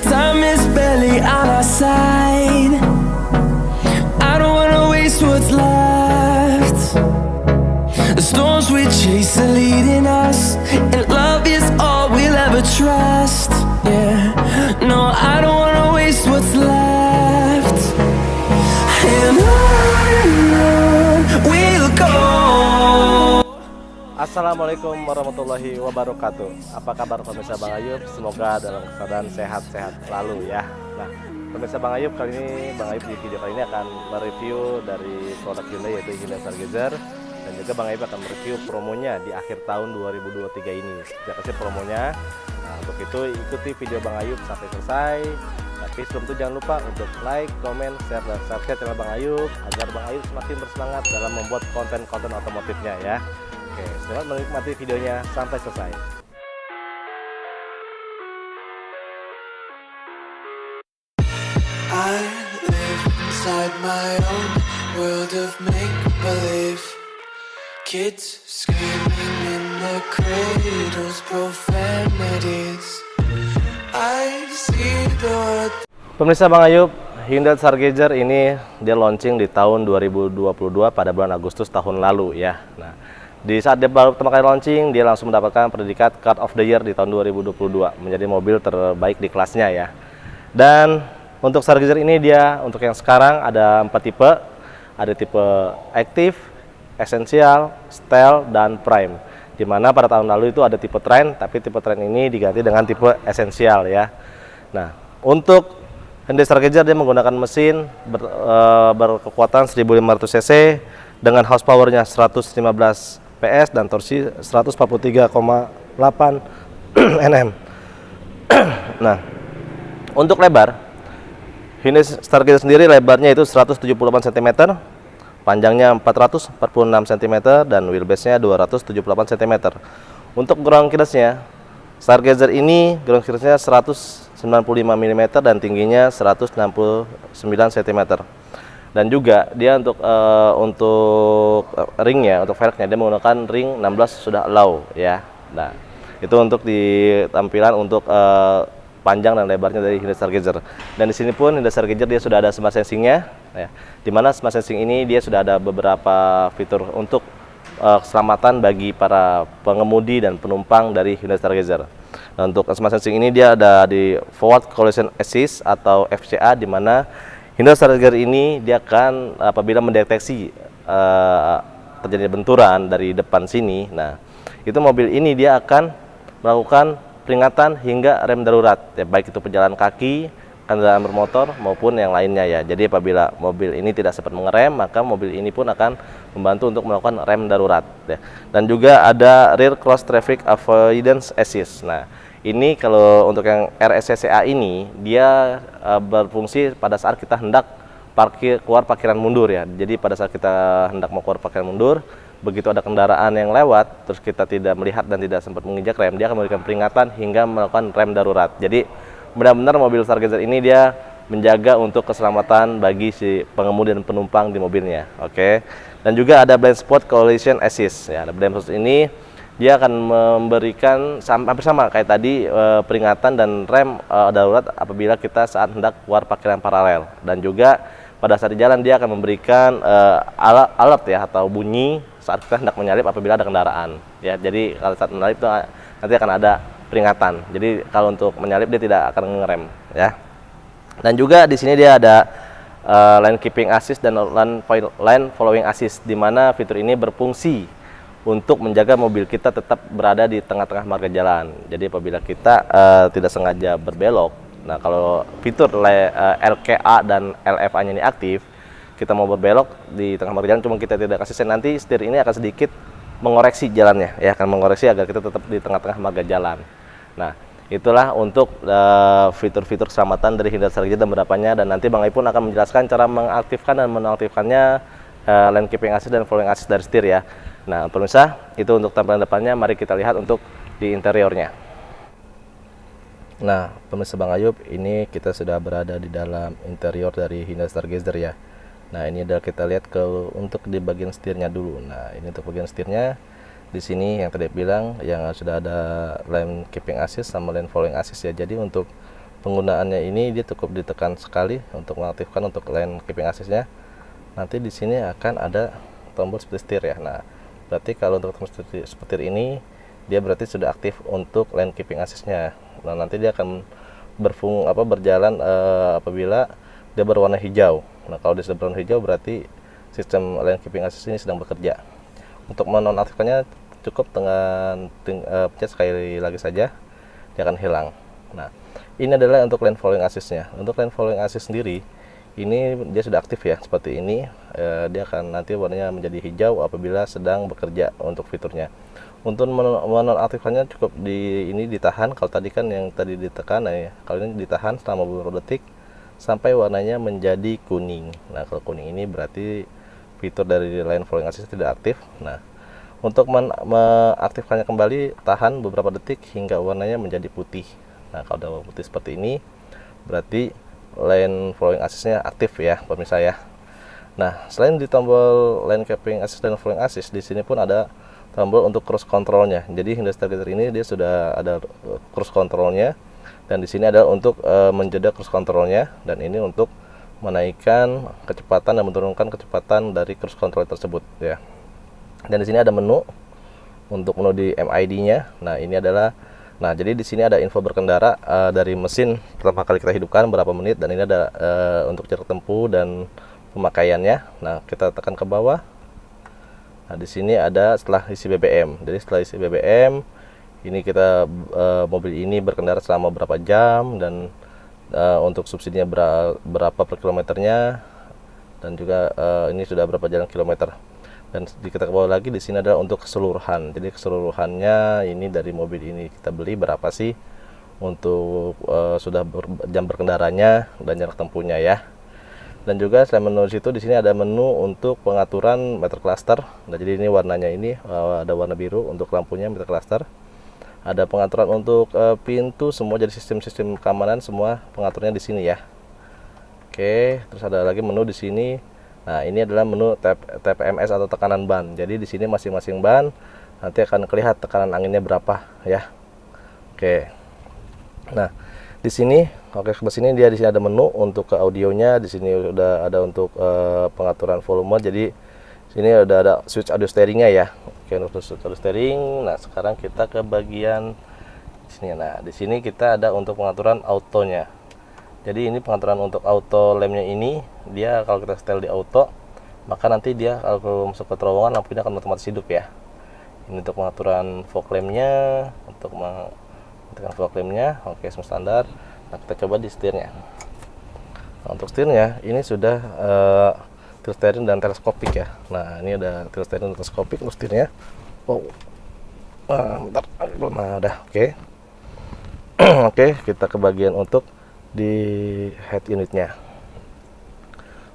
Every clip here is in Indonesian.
Time is barely on our side. I don't wanna waste what's left. The storms we chase are leading us, and love is all we'll ever trust. Yeah, no, I don't wanna waste what's left. And on we'll go. Assalamualaikum warahmatullahi wabarakatuh. Apa kabar pemirsa Bang Ayub? Semoga dalam keadaan sehat-sehat selalu ya. Nah, pemirsa Bang Ayub, kali ini Bang Ayub di video kali ini akan mereview dari produk Hyundai, yaitu Hyundai Stargazer. Dan juga Bang Ayub akan mereview promonya di akhir tahun 2023 ini. Seperti apa sih promonya? Nah, untuk itu ikuti video Bang Ayub sampai selesai. Tapi sebelum itu jangan lupa untuk like, comment, share, dan subscribe channel Bang Ayub agar Bang Ayub semakin bersemangat dalam membuat konten-konten otomotifnya ya. Oke, selamat menikmati videonya sampai selesai. I live inside my own world of make-believe. Kids screaming in the cradles, profanities. I see the world. Pemirsa Bang Ayub, Hyundai Stargazer ini dia launching di tahun 2022 pada bulan Agustus tahun lalu ya. Nah, di saat dia baru pertama kali launching, dia langsung mendapatkan predikat Car of the Year di tahun 2022, menjadi mobil terbaik di kelasnya ya. Dan untuk Stargazer ini dia untuk yang sekarang ada 4 tipe. Ada tipe Active, Essential, Style, dan Prime. Dimana pada tahun lalu itu ada tipe Trend, tapi tipe Trend ini diganti dengan tipe Essential ya. Nah, untuk Hyundai Stargazer dia menggunakan mesin berkekuatan 1500 cc dengan horsepower-nya 115 PS dan torsi 143,8 Nm. Nah, untuk lebar Hyundai Stargazer sendiri lebarnya itu 178 cm, panjangnya 446 cm, dan wheelbase-nya 278 cm. Untuk ground clearance-nya, Stargazer ini ground clearance-nya 195 mm dan tingginya 169 cm. Dan juga dia untuk ringnya, untuk velgnya dia menggunakan ring 16 sudah allow ya. Nah, itu untuk di tampilan untuk panjang dan lebarnya dari Hyundai Stargazer. Dan di sini pun Hyundai Stargazer dia sudah ada smart sensing-nya ya. Dimana smart sensing ini dia sudah ada beberapa fitur untuk keselamatan bagi para pengemudi dan penumpang dari Hyundai Stargazer. Nah, untuk smart sensing ini dia ada di Forward Collision Assist atau FCA, di mana Hyundai Stargazer ini dia akan apabila mendeteksi terjadi benturan dari depan sini, nah itu mobil ini dia akan melakukan peringatan hingga rem darurat ya, baik itu pejalan kaki, kendaraan bermotor maupun yang lainnya ya. Jadi apabila mobil ini tidak sempat mengerem, maka mobil ini pun akan membantu untuk melakukan rem darurat ya. Dan juga ada Rear Cross Traffic Avoidance Assist. Nah, ini kalau untuk yang RSCCA ini dia berfungsi pada saat kita hendak keluar parkiran mundur ya. Jadi pada saat kita hendak mau keluar parkiran mundur, begitu ada kendaraan yang lewat terus kita tidak melihat dan tidak sempat menginjak rem, dia akan memberikan peringatan hingga melakukan rem darurat. Jadi benar-benar mobil Stargazer ini dia menjaga untuk keselamatan bagi si pengemudi dan penumpang di mobilnya. Oke. Dan juga ada Blind Spot Collision Assist ya. Blind Spot ini dia akan memberikan hampir sama kayak tadi peringatan dan rem darurat apabila kita saat hendak keluar parkiran paralel. Dan juga pada saat di jalan dia akan memberikan alert ya atau bunyi saat kita hendak menyalip apabila ada kendaraan ya. Jadi kalau saat menyalip itu nanti akan ada peringatan. Jadi kalau untuk menyalip dia tidak akan ngerem ya. Dan juga di sini dia ada lane keeping assist dan lane following assist, di mana fitur ini berfungsi untuk menjaga mobil kita tetap berada di tengah-tengah marga jalan. Jadi apabila kita tidak sengaja berbelok, nah kalau fitur LKA dan LFA-nya ini aktif, kita mau berbelok di tengah marga jalan, cuma kita tidak kasih sen, nanti setir ini akan sedikit mengoreksi jalannya ya, akan mengoreksi agar kita tetap di tengah-tengah marga jalan. Nah, itulah untuk fitur-fitur keselamatan dari Hyundai Stargazer dan beberapanya, dan nanti Bang Ayub pun akan menjelaskan cara mengaktifkan dan menonaktifkannya lane keeping assist dan following assist dari setir ya. Nah, pemirsa, itu untuk tampilan depannya. Mari kita lihat untuk di interiornya. Nah, pemirsa Bang Ayub, ini kita sudah berada di dalam interior dari Hyundai Stargazer ya. Nah, ini adalah kita lihat untuk di bagian setirnya dulu. Nah, ini untuk bagian setirnya. Di sini yang tadi bilang yang sudah ada lane keeping assist sama lane following assist ya. Jadi untuk penggunaannya ini dia cukup ditekan sekali untuk mengaktifkan untuk lane keeping assist-nya. Nanti di sini akan ada tombol seperti setir ya. Nah, berarti kalau untuk tombol setir ini dia berarti sudah aktif untuk lane keeping assist-nya. Nah, nanti dia akan berjalan apabila dia berwarna hijau. Nah, kalau dia sudah berwarna hijau berarti sistem lane keeping assist ini sedang bekerja. Untuk menonaktifkannya cukup dengan pencet sekali lagi saja, dia akan hilang. Nah, ini adalah untuk lane following assist-nya. Untuk lane following assist sendiri, ini dia sudah aktif ya, seperti ini. Dia akan nanti warnanya menjadi hijau apabila sedang bekerja untuk fiturnya. Untuk menonaktifkannya cukup ini ditahan. Kalau tadi kan yang tadi ditekan, ya, kalau ini ditahan selama beberapa detik sampai warnanya menjadi kuning. Nah, kalau kuning ini berarti fitur dari lane following assist tidak aktif. Nah, untuk mengaktifkannya kembali, tahan beberapa detik hingga warnanya menjadi putih. Nah, kalau udah putih seperti ini, berarti lane following assist-nya aktif ya, pemirsa ya. Nah, selain di tombol lane keeping assist dan following assist, di sini pun ada tombol untuk cruise control-nya. Jadi Hyundai Stargazer ini dia sudah ada cruise control-nya, dan di sini ada untuk menjeda cruise control-nya, dan ini untuk menaikkan kecepatan dan menurunkan kecepatan dari cruise control tersebut ya. Dan di sini ada menu untuk menu di MID-nya. Nah, ini adalah jadi di sini ada info berkendara dari mesin pertama kali kita hidupkan berapa menit, dan ini ada untuk jarak tempuh dan pemakaiannya. Nah, kita tekan ke bawah. Nah, di sini ada setelah isi BBM. Jadi setelah isi BBM, ini kita mobil ini berkendara selama berapa jam, dan untuk subsidinya berapa per kilometernya, dan juga ini sudah berapa jalan kilometer. Dan kita ke bawah lagi, di sini adalah untuk keseluruhan. Jadi keseluruhannya ini dari mobil ini kita beli berapa sih untuk sudah jam berkendaranya dan jarak tempuhnya ya. Dan juga selain menu situ, di sini ada menu untuk pengaturan meter cluster. Nah, jadi ini warnanya ini ada warna biru untuk lampunya meter cluster. Ada pengaturan untuk pintu semua, jadi sistem-sistem keamanan semua pengaturnya di sini ya. Oke, terus ada lagi menu di sini. Nah, ini adalah menu TPMS atau tekanan ban. Jadi di sini masing-masing ban nanti akan kelihatan tekanan anginnya berapa ya. Oke. Nah, di sini ke sini di sini ada menu untuk ke audionya. Di sini udah ada untuk pengaturan volume. Jadi sini udah ada switch audio steeringnya ya. Oke, untuk switch audio steering. Nah, sekarang kita ke bagian sini. Nah, di sini kita ada untuk pengaturan autonya. Jadi ini pengaturan untuk auto lampnya ini, dia kalau kita setel di auto, maka nanti dia kalau masuk ke terowongan lampunya akan otomatis hidup ya. Ini untuk pengaturan fog lampnya, untuk mengaktifkan fog lampnya, oke semua standar. Nah, kita coba di setirnya. Nah, untuk setirnya ini sudah tilt steering dan teleskopik ya. Nah, ini ada tilt steering dan teleskopik untuk setirnya. Wow. Bentar. Nah, udah oke. Oke, kita ke bagian untuk di head unitnya.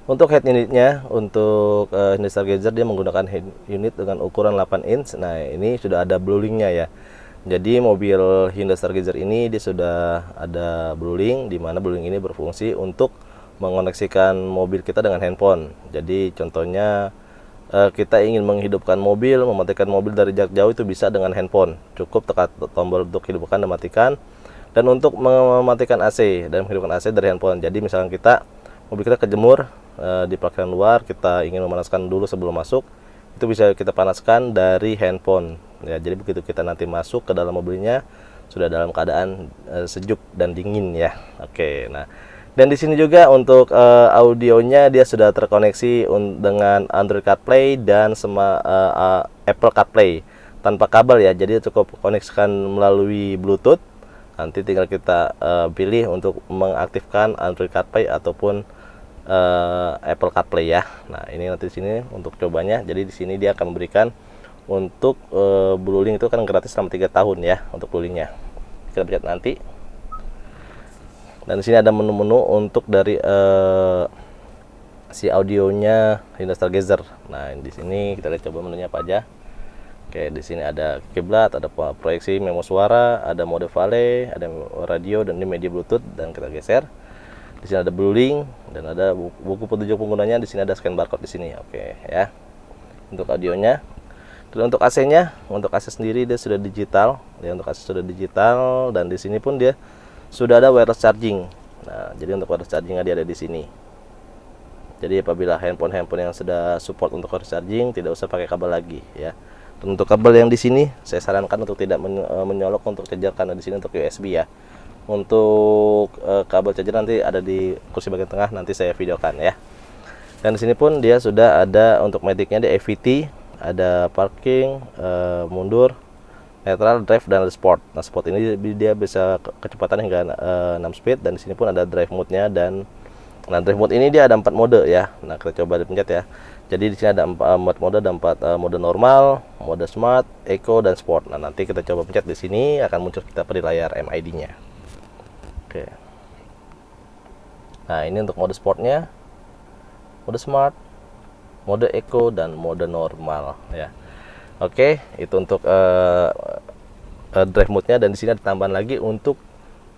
Untuk head unitnya, untuk Hyundai Stargazer dia menggunakan head unit dengan ukuran 8 inch. Nah, ini sudah ada bluelink-nya ya. Jadi mobil Hyundai Stargazer ini dia sudah ada bluelink, di mana bluelink ini berfungsi untuk mengoneksikan mobil kita dengan handphone. Jadi contohnya kita ingin menghidupkan mobil, mematikan mobil dari jarak jauh itu bisa dengan handphone. Cukup tekan tombol untuk hidupkan dan matikan. Dan untuk mematikan AC dan menghidupkan AC dari handphone. Jadi misalkan mobil kita kejemur di parkiran luar, kita ingin memanaskan dulu sebelum masuk, itu bisa kita panaskan dari handphone ya. Jadi begitu kita nanti masuk ke dalam mobilnya sudah dalam keadaan sejuk dan dingin ya. Oke, nah dan di sini juga untuk audionya dia sudah terkoneksi dengan Android CarPlay dan Apple CarPlay tanpa kabel ya. Jadi cukup koneksikan melalui Bluetooth. Nanti tinggal kita pilih untuk mengaktifkan Android CarPlay ataupun Apple CarPlay ya. Nah, ini nanti di sini untuk cobanya. Jadi di sini dia akan memberikan untuk bluelink itu kan gratis selama 3 tahun ya untuk bluelinknya. Kita lihat nanti. Dan di sini ada menu-menu untuk dari si audionya Hyundai Stargazer. Nah, di sini kita lihat coba menunya apa aja. Oke, di sini ada kiblat, ada proyeksi memo suara, ada mode vale, ada radio dan ini media Bluetooth, dan kita geser. Di sini ada bluelink dan ada buku petunjuk penggunanya. Di sini ada scan barcode di sini. Oke ya. Untuk audionya. Dan untuk AC-nya, untuk AC sendiri dia sudah digital. Ya, untuk AC sudah digital dan di sini pun dia sudah ada wireless charging. Nah, jadi untuk wireless chargingnya dia ada di sini. Jadi apabila handphone yang sudah support untuk wireless charging, tidak usah pakai kabel lagi ya. Dan untuk kabel yang di sini saya sarankan untuk tidak menyolok untuk charger, karena di sini untuk USB ya. Untuk kabel charger nanti ada di kursi bagian tengah, nanti saya videokan ya. Dan di sini pun dia sudah ada untuk medicnya, di EVT, ada parking, mundur, netral, drive, dan sport. Nah, sport ini dia bisa kecepatan hingga 6 speed, dan di sini pun ada drive mode-nya. Dan nah, drive mode ini dia ada 4 mode ya. Nah, kita coba dipencet ya. Jadi di sini ada 4 mode, ada 4 mode normal, mode smart, eco, dan sport. Nah, nanti kita coba pencet di sini, akan muncul kita di layar MID-nya. Oke. Nah, ini untuk mode sportnya, mode smart, mode eco, dan mode normal ya. Oke, itu untuk drive mode-nya. Dan di sini ada tambahan lagi untuk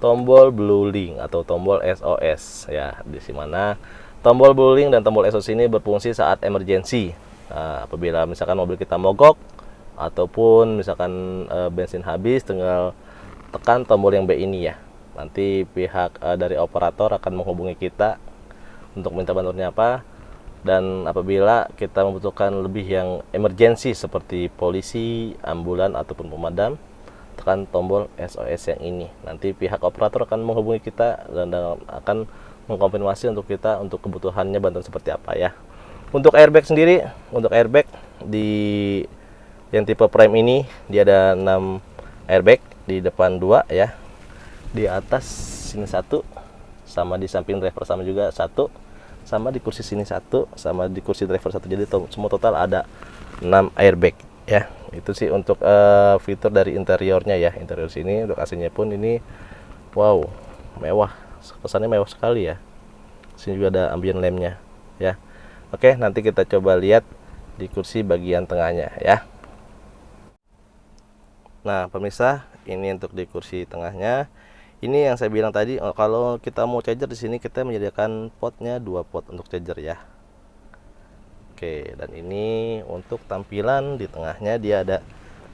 tombol blue link atau tombol SOS ya. Di mana tombol blue link dan tombol SOS ini berfungsi saat emergency. Nah, apabila misalkan mobil kita mogok ataupun misalkan bensin habis, tinggal tekan tombol yang B ini ya. Nanti pihak dari operator akan menghubungi kita untuk minta bantuannya apa. Dan apabila kita membutuhkan lebih yang emergency seperti polisi, ambulan, ataupun pemadam, tekan tombol SOS yang ini. Nanti pihak operator akan menghubungi kita dan akan mengkonfirmasi untuk kita untuk kebutuhannya bantuan seperti apa ya. Untuk airbag sendiri, untuk airbag di yang tipe prime ini dia ada 6 airbag, di depan 2 ya. Di atas sini 1, sama di samping driver sama juga 1. Sama di kursi sini 1, sama di kursi driver 1. Jadi semua total ada 6 airbag ya. Itu sih untuk fitur dari interiornya ya. Interior sini untuk AC-nya pun ini wow, mewah, kesannya mewah sekali ya. Sini juga ada ambient lamp-nya ya. Oke, nanti kita coba lihat di kursi bagian tengahnya ya. Nah, pemirsa, ini untuk di kursi tengahnya. Ini yang saya bilang tadi, kalau kita mau charger di sini kita menyediakan potnya 2 pot untuk charger ya. Oke, dan ini untuk tampilan di tengahnya dia ada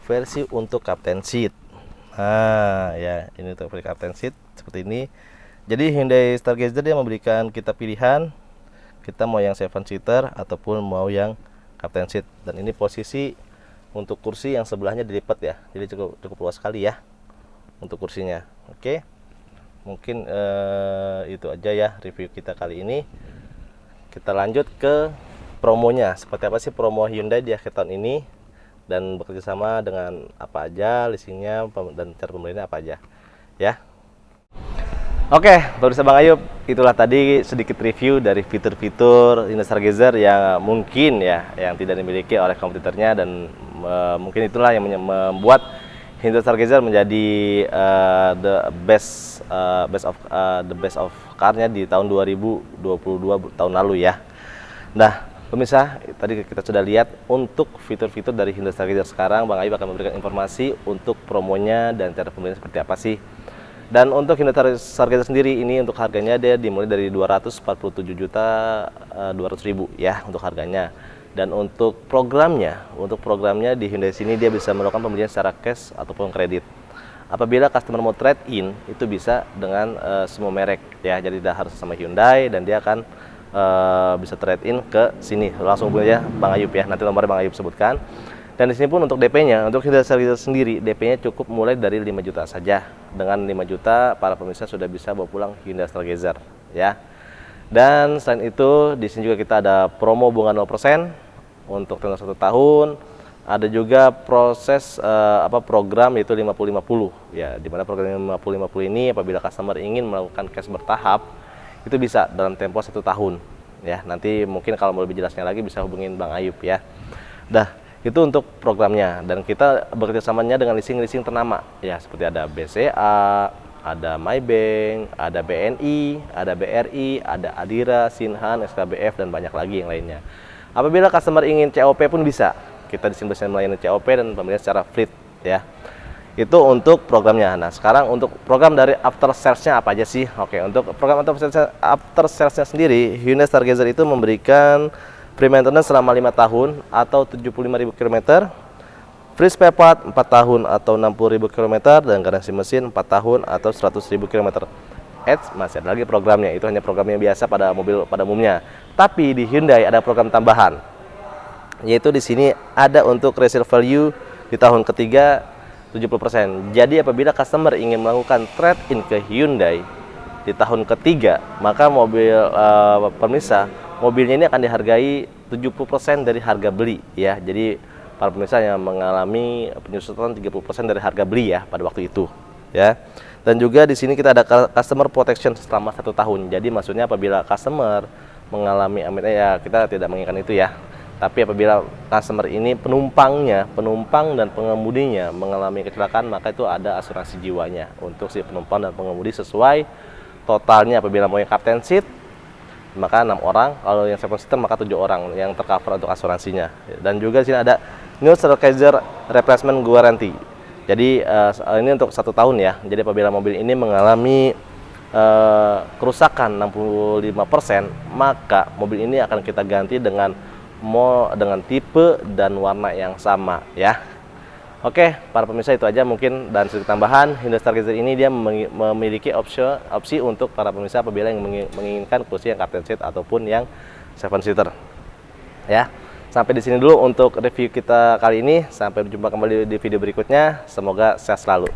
versi untuk captain seat. Nah, ya, ini untuk versi captain seat seperti ini. Jadi Hyundai Stargazer dia memberikan kita pilihan, kita mau yang 7-seater ataupun mau yang captain seat. Dan ini posisi untuk kursi yang sebelahnya dilipat ya. Jadi cukup luas sekali ya untuk kursinya. Oke. Mungkin itu aja ya review kita kali ini. Kita lanjut ke promonya. Seperti apa sih promo Hyundai di akhir tahun ini, dan bekerja sama dengan apa aja, leasingnya dan cara pembeliannya apa aja ya. Oke, pemirsa Bang Ayub, itulah tadi sedikit review dari fitur-fitur Hyundai Stargazer yang mungkin ya yang tidak dimiliki oleh kompetitornya, dan mungkin itulah yang membuat Hyundai Stargazer menjadi the best of car-nya di tahun 2022 tahun lalu ya. Nah, pemirsa, tadi kita sudah lihat untuk fitur-fitur dari Hyundai Stargazer. Sekarang Bang Ayub akan memberikan informasi untuk promonya dan cara pembelian seperti apa sih. Dan untuk Hyundai Stargazer sendiri ini untuk harganya dia dimulai dari 247.200.000 ya untuk harganya. Dan untuk programnya di Hyundai sini dia bisa melakukan pembelian secara cash ataupun kredit. Apabila customer mau trade in, itu bisa dengan semua merek ya. Jadi tidak harus sama Hyundai, dan dia akan bisa trade in ke sini. Langsung ya Bang Ayub ya. Nanti nomornya Bang Ayub sebutkan. Dan di sini pun untuk DP-nya, untuk Hyundai Stargazer sendiri, DP-nya cukup mulai dari 5 juta saja. Dengan 5 juta para pemirsa sudah bisa bawa pulang Hyundai Stargazer ya. Dan selain itu di sini juga kita ada promo bunga 0% untuk tenor 1 tahun. Ada juga proses program yaitu 50-50 ya, dimana program 50-50 ini apabila customer ingin melakukan cash bertahap itu bisa dalam tempo 1 tahun ya. Nanti mungkin kalau mau lebih jelasnya lagi bisa hubungin Bang Ayub ya. Dah, itu untuk programnya, dan kita bekerjasamanya dengan leasing ternama ya, seperti ada BCA, ada Maybank, ada BNI, ada BRI, ada Adira, Sinhan, SKBF, dan banyak lagi yang lainnya. Apabila customer ingin COP pun bisa. Kita di sini bisa melayani COP dan pembelian secara fleet ya. Itu untuk programnya. Nah, sekarang untuk program dari after sales-nya apa aja sih? Oke, untuk program after sales-nya sendiri, Hyundai Stargazer itu memberikan free maintenance selama 5 tahun atau 75.000 km, Free spare part 4 tahun atau 60.000 km dan garansi mesin 4 tahun atau 100.000 km. Masih ada lagi programnya, itu hanya programnya biasa pada mobil pada umumnya. Tapi di Hyundai ada program tambahan, yaitu di sini ada untuk resale value di tahun ketiga 70%. Jadi apabila customer ingin melakukan trade-in ke Hyundai di tahun ketiga, maka mobil pemirsa, mobilnya ini akan dihargai 70% dari harga beli ya. Jadi para pemirsa yang mengalami penyusutan 30% dari harga beli ya pada waktu itu ya. Dan juga di sini kita ada customer protection selama 1 tahun. Jadi maksudnya apabila customer mengalami ya kita tidak menginginkan itu ya. Tapi apabila customer ini penumpang dan pengemudinya mengalami kecelakaan, maka itu ada asuransi jiwanya untuk si penumpang dan pengemudi sesuai totalnya. Apabila mau yang captain seat maka 6 orang, kalau yang 7 seater maka 7 orang yang tercover untuk asuransinya. Dan juga di sini ada New Stargazer Replacement Guarantee. Jadi ini untuk 1 tahun ya. Jadi apabila mobil ini mengalami kerusakan 65%, maka mobil ini akan kita ganti dengan tipe dan warna yang sama ya. Oke, para pemirsa itu aja mungkin, dan sedikit tambahan, Hyundai Stargazer ini dia memiliki opsi untuk para pemirsa apabila yang menginginkan kursi yang captain seat ataupun yang 7 seater. Ya. Sampai di sini dulu untuk review kita kali ini. Sampai berjumpa kembali di video berikutnya. Semoga sehat selalu.